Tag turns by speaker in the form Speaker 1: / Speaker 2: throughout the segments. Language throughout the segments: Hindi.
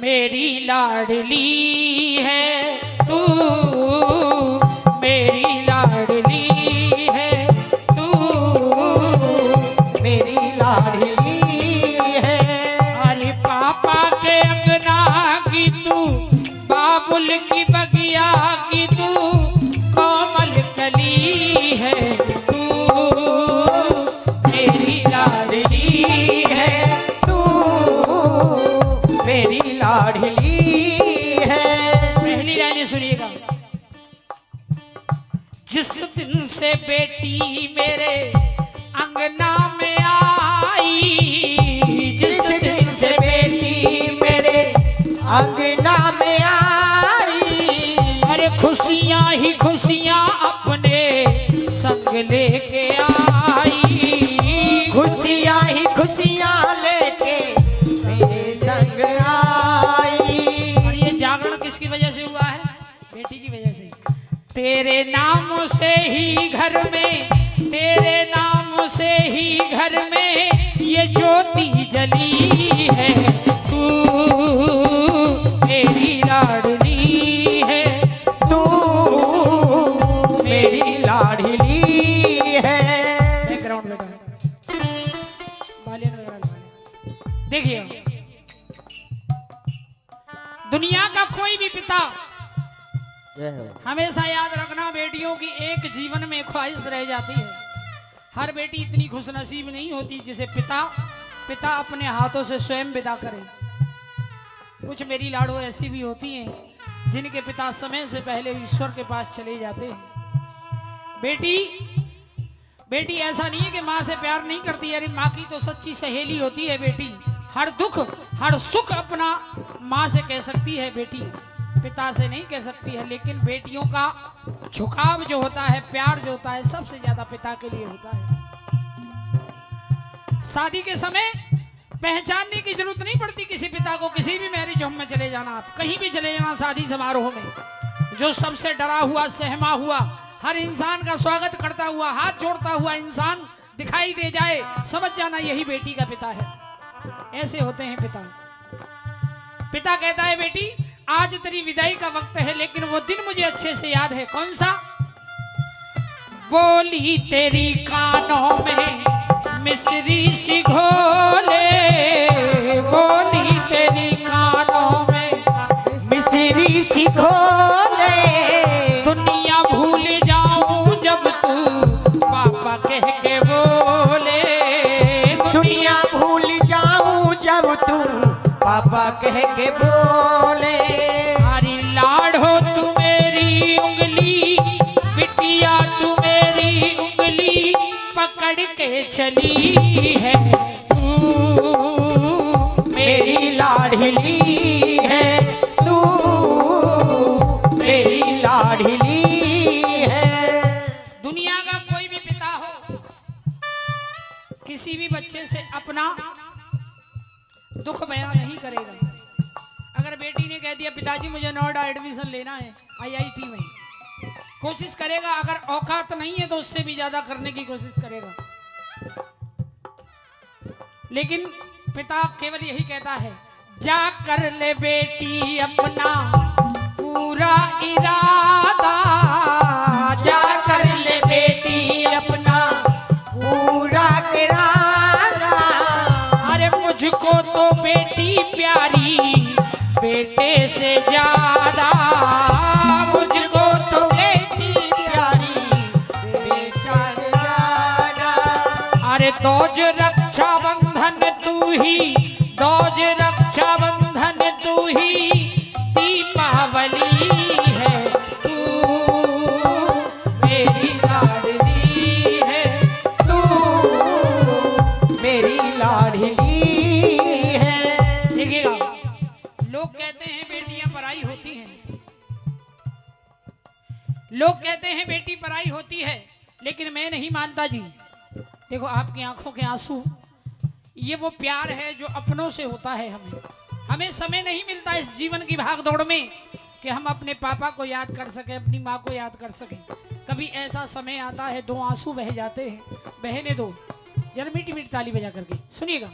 Speaker 1: मेरी लाडली है तू, मेरी लाडली है तू,
Speaker 2: मेरी लाडली है।
Speaker 1: अरे पापा के अंगना की तू, बाबुल की बगिया की तू, कोमल कली है तू, मेरी लाडली है तू,
Speaker 2: मेरी लाडली है।
Speaker 1: पहली लाइन सुनिएगा। जिस दिन से बेटी मेरे अंगना में आई,
Speaker 2: जिस दिन से बेटी मेरे अंगना में आई,
Speaker 1: अरे खुशियां ही खुशियां अपने संग लेके आई,
Speaker 2: खुशियाँ ही खुशियाँ लेके मेरे संग आई।
Speaker 1: और ये जागरण किसकी वजह से हुआ है? बेटी की वजह से। तेरे नाम से ही घर में, तेरे नाम से ही घर में ये ज्योति जली है तू, मेरी लाडली है
Speaker 2: तू मेरी लाडली है।
Speaker 1: बैकग्राउंड बेटा बालियान वगैरह लगाने। देखिए, दुनिया का कोई भी पिता, हमेशा याद रखना, बेटियों की एक जीवन में ख्वाहिश रह जाती है। हर बेटी इतनी खुशनसीब नहीं होती जिसे पिता अपने हाथों से स्वयं विदा करे। कुछ मेरी लाडो ऐसी भी होती हैं जिनके पिता समय से पहले ईश्वर के पास चले जाते हैं। बेटी ऐसा नहीं है कि माँ से प्यार नहीं करती, अरे माँ की तो सच्ची सहेली होती है बेटी। हर दुख हर सुख अपना माँ से कह सकती है बेटी, पिता से नहीं कह सकती है। लेकिन बेटियों का झुकाव जो होता है, प्यार जो होता है, सबसे ज्यादा पिता के लिए होता है। शादी के समय पहचानने की जरूरत नहीं पड़ती किसी पिता को। किसी भी मैरिज होम में चले जाना, आप कहीं भी चले जाना, शादी समारोह में, जो सबसे डरा हुआ सहमा हुआ हर इंसान का स्वागत करता हुआ, हाथ जोड़ता हुआ इंसान दिखाई दे जाए, समझ जाना यही बेटी का पिता है। ऐसे होते हैं पिता। पिता कहता है, बेटी आज तेरी विदाई का वक्त है, लेकिन वो दिन मुझे अच्छे से याद है। कौन सा? बोली तेरी कानों में मिश्री सी घोले, बोली तेरी कानों में
Speaker 2: मिश्री सी घोले,
Speaker 1: दुनिया भूल जाऊं जब तू पापा कह के बोले,
Speaker 2: दुनिया भूल जाऊं जब तू पापा कह के बोले।
Speaker 1: हरी लाड हो तू मेरी उंगली, बिटिया तू मेरी उंगली पकड़ के चली है तू,
Speaker 2: मेरी लाडली है तू, मेरी लाडली है।
Speaker 1: दुनिया का कोई भी पिता हो, किसी भी बच्चे से अपना दुख बयान नहीं करेगा। अगर बेटी ने कह दिया, पिताजी मुझे नोएडा एडमिशन लेना है IIT में, कोशिश करेगा। अगर औकात नहीं है तो उससे भी ज्यादा करने की कोशिश करेगा। लेकिन पिता केवल यही कहता है, जा कर ले बेटी अपना पूरा इरादा,
Speaker 2: जा कर ले बेटी अपना पूरा इरादा।
Speaker 1: अरे मुझको तो बेटी प्यारी बेटे से ज्यादा,
Speaker 2: मुझको तो बेटी प्यारी बेटा ज्यादा।
Speaker 1: अरे दौज रक्षा बंधन तू ही, दौज रक्षा बंधन तू ही, दीपावली है तू, मेरी लाडली है
Speaker 2: तू मेरी लाडली है।
Speaker 1: देखिएगा, लोग कहते हैं बेटियां पराई होती हैं, लोग कहते हैं बेटी पराई होती है, लेकिन मैं नहीं मानता जी। देखो, आपकी आंखों के आंसू, ये वो प्यार है जो अपनों से होता है। हमें समय नहीं मिलता इस जीवन की भाग दौड़ में कि हम अपने पापा को याद कर सकें, अपनी माँ को याद कर सकें। कभी ऐसा समय आता है, दो आंसू बह जाते हैं, बहने दो, जरा मीठी मीठी ताली बजा करके सुनिएगा।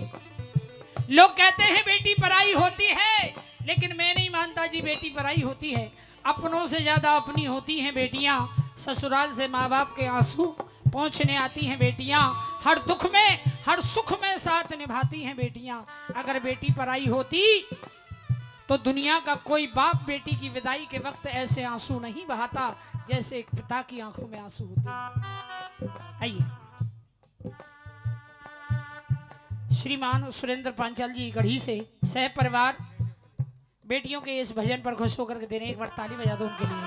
Speaker 1: लोग कहते हैं बेटी पराई होती है, लेकिन पराई होती है, अपनों से ज्यादा अपनी होती हैं बेटियां। ससुराल से माँ बाप के आंसू पहुंचने आती हैं बेटियां। हर दुख में हर सुख में साथ निभाती हैं बेटियां। अगर बेटी पराई होती तो दुनिया का कोई बाप बेटी की विदाई के वक्त ऐसे आंसू नहीं बहाता जैसे एक पिता की आंखों में आंसू होते हैं। आइए, श्रीमान सुरेंद्र पांचाल जी गढ़ी से सह परिवार बेटियों के इस भजन पर खुश होकर के दे रहे हैं। एक बार ताली बजा दो उनके लिए।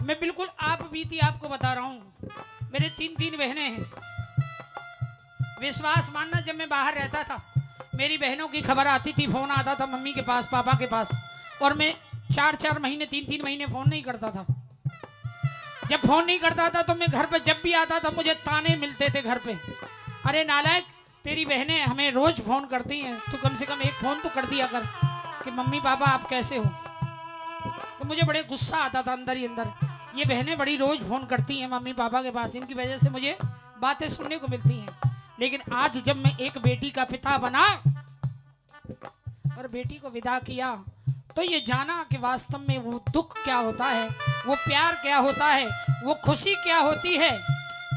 Speaker 1: मैं बिल्कुल आप बीती आपको बता रहा हूं। मेरे 3 बहनें हैं। विश्वास मानना, जब मैं बाहर रहता था मेरी बहनों की खबर आती थी, फोन आता था मम्मी के पास, पापा के पास, और मैं 4 महीने 3 महीने फोन नहीं करता था। जब फोन नहीं करता था तो मैं घर पे जब भी आता था मुझे ताने मिलते थे घर पे, अरे नालायक, तेरी बहनें हमें रोज फोन करती हैं, तू कम से कम एक फोन तो कर दिया कर कि मम्मी पापा आप कैसे हो। तो मुझे बड़े गुस्सा आता था अंदर ही अंदर, ये बहनें बड़ी रोज फोन करती हैं मम्मी पापा के पास, इनकी वजह से मुझे बातें सुनने को मिलती हैं। लेकिन आज जब मैं एक बेटी का पिता बना और बेटी को विदा किया तो ये जाना कि वास्तव में वो दुख क्या होता है, वो प्यार क्या होता है, वो खुशी क्या होती है।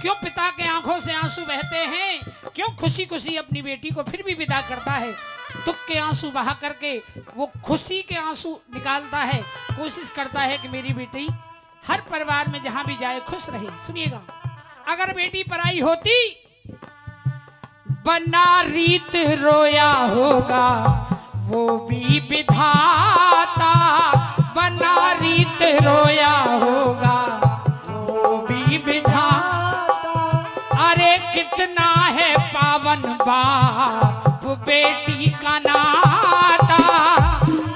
Speaker 1: क्यों पिता के आंखों से आंसू बहते हैं, क्यों खुशी खुशी अपनी बेटी को फिर भी विदा करता है, दुख के आंसू बहा करके वो खुशी के आंसू निकालता है, कोशिश करता है कि मेरी बेटी हर परिवार में जहां भी जाए खुश रहे। सुनिएगा, अगर बेटी पराई होती, बना रीत रोया होगा वो भी विधाता, बना रीत रोया होगा वो भी विधाता। अरे कितना है पावन बाप बेटी का नाता,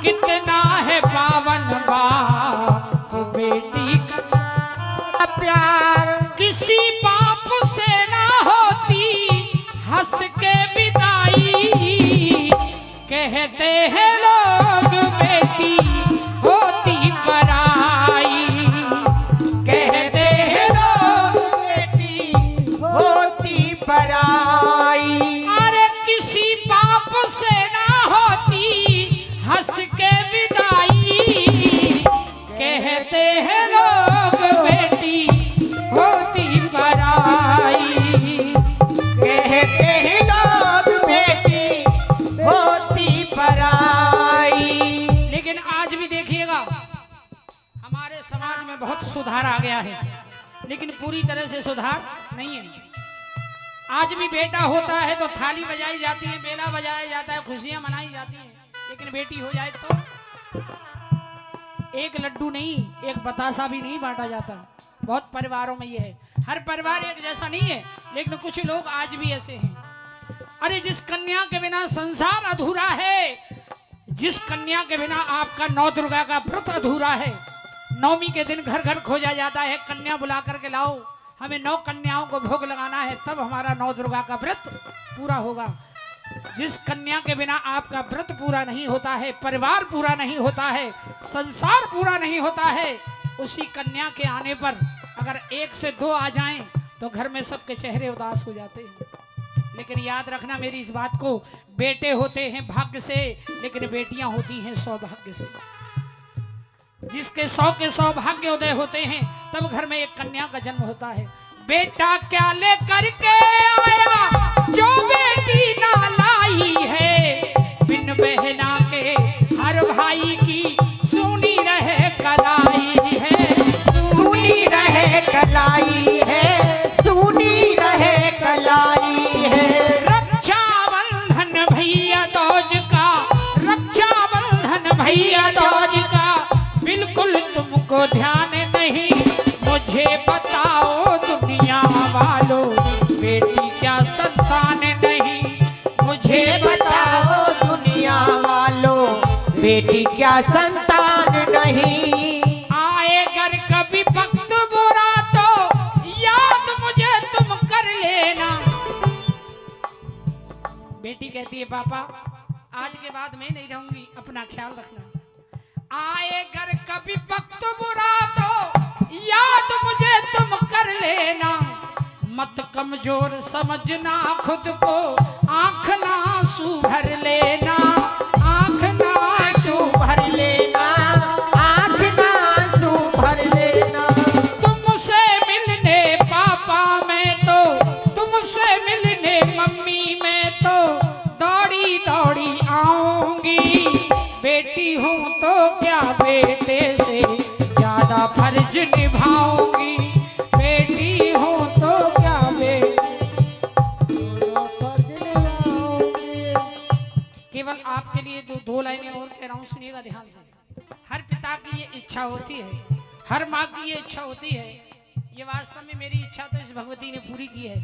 Speaker 1: कितना है पावन बाप बेटी का प्यार। किसी बाप से ना होती हंस के विदाई, कहते हैं लोग बेटी होती पराई, कहते हैं लोग बेटी
Speaker 2: होती पराई।
Speaker 1: अरे किसी बाप से ना होती हंस के विदाई, कहते हैं लोग बेटी होती पराई,
Speaker 2: कहते हैं लोग बेटी होती पराई।
Speaker 1: लेकिन आज भी देखिएगा हमारे समाज में बहुत सुधार आ गया है, लेकिन पूरी तरह से सुधार नहीं है। आज भी बेटा होता है तो थाली बजाई जाती है, बेला बजाया जाता है, खुशियां मनाई जाती हैं, लेकिन बेटी हो जाए तो एक लड्डू नहीं, एक बतासा भी नहीं बांटा जाता। बहुत परिवारों में ये है, हर परिवार एक जैसा नहीं है, लेकिन कुछ लोग आज भी ऐसे हैं। अरे जिस कन्या के बिना संसार अधूरा है, जिस कन्या के बिना आपका 9 दुर्गा का व्रत अधूरा है। नवमी के दिन घर घर खोजा जाता है, कन्या बुला करके लाओ, हमें 9 कन्याओं को भोग लगाना है, तब हमारा 9 दुर्गा का व्रत पूरा होगा। जिस कन्या के बिना आपका व्रत पूरा नहीं होता है, परिवार पूरा नहीं होता है, संसार पूरा नहीं होता है, उसी कन्या के आने पर अगर 1 से 2 आ जाएं तो घर में सबके चेहरे उदास हो जाते हैं। लेकिन याद रखना मेरी इस बात को, बेटे होते हैं भाग्य से, लेकिन बेटियां होती हैं सौभाग्य से। जिसके 100 के सौभाग्य उदय होते हैं तब घर में एक कन्या का जन्म होता है। बेटा क्या ले करके आया जो बेटी ना लाई है, बिन बहना के हर भाई की सुनी रहे कलाई है,
Speaker 2: सुनी रहे कलाई है, सुनी रहे कलाई है।
Speaker 1: रक्षाबंधन भैया दौज का, रक्षाबंधन भैया दौज का बिल्कुल तुमको ध्यान नहीं, मुझे बताओ दुनिया वालों बेटी क्या संतान नहीं, मुझे
Speaker 2: बताओ दुनिया वालों बेटी क्या संतान नहीं।
Speaker 1: आए घर कभी वक्त बुरा तो याद मुझे तुम कर लेना। बेटी कहती है पापा आज के बाद मैं नहीं रहूंगी, अपना ख्याल रखना। आए घर कभी वक्त बुरा तो याद मुझे तुम कर लेना, मत कमजोर समझना खुद को, आंख ना आंसू भर लेना। ये दो लाइनें और कह रहा हूँ, सुनिएगा ध्यान से। हर पिता की ये इच्छा होती है, हर माँ की ये इच्छा होती है। ये वास्तव में मेरी इच्छा तो इस भगवती ने पूरी की है।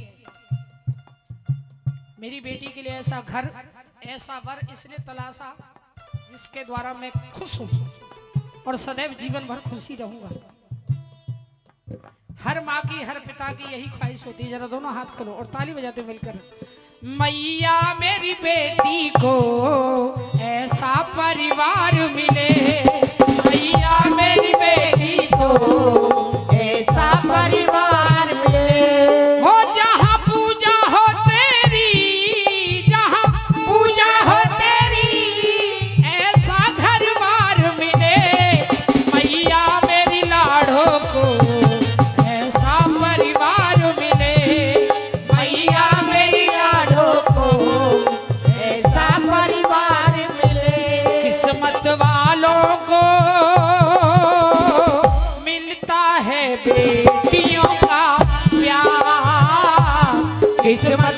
Speaker 1: मेरी बेटी के लिए ऐसा घर, ऐसा वर इसने तलाशा जिसके द्वारा मैं खुश हूँ और सदैव जीवन भर खुशी रहूंगा। हर माँ की, हर पिता की यही ख्वाहिश होती है। जरा दोनों हाथ खोलो और ताली बजाते मिलकर। मैया मेरी बेटी को ऐसा परिवार मिले, मैया मेरी बेटी को
Speaker 2: ऐसा परिवार मिले,
Speaker 1: हो जहाँ पूजा हो तेरी, जहाँ
Speaker 2: पूजा हो तेरी,
Speaker 1: ऐसा घर बार मिले। मैया मेरी लाड़ों को ऐसा परिवार मिले,
Speaker 2: मैया मेरी लाडो को ऐसा परिवार मिले।
Speaker 1: किस्मत वालों को मिलता है बेटियों का प्यार,
Speaker 2: किस्मत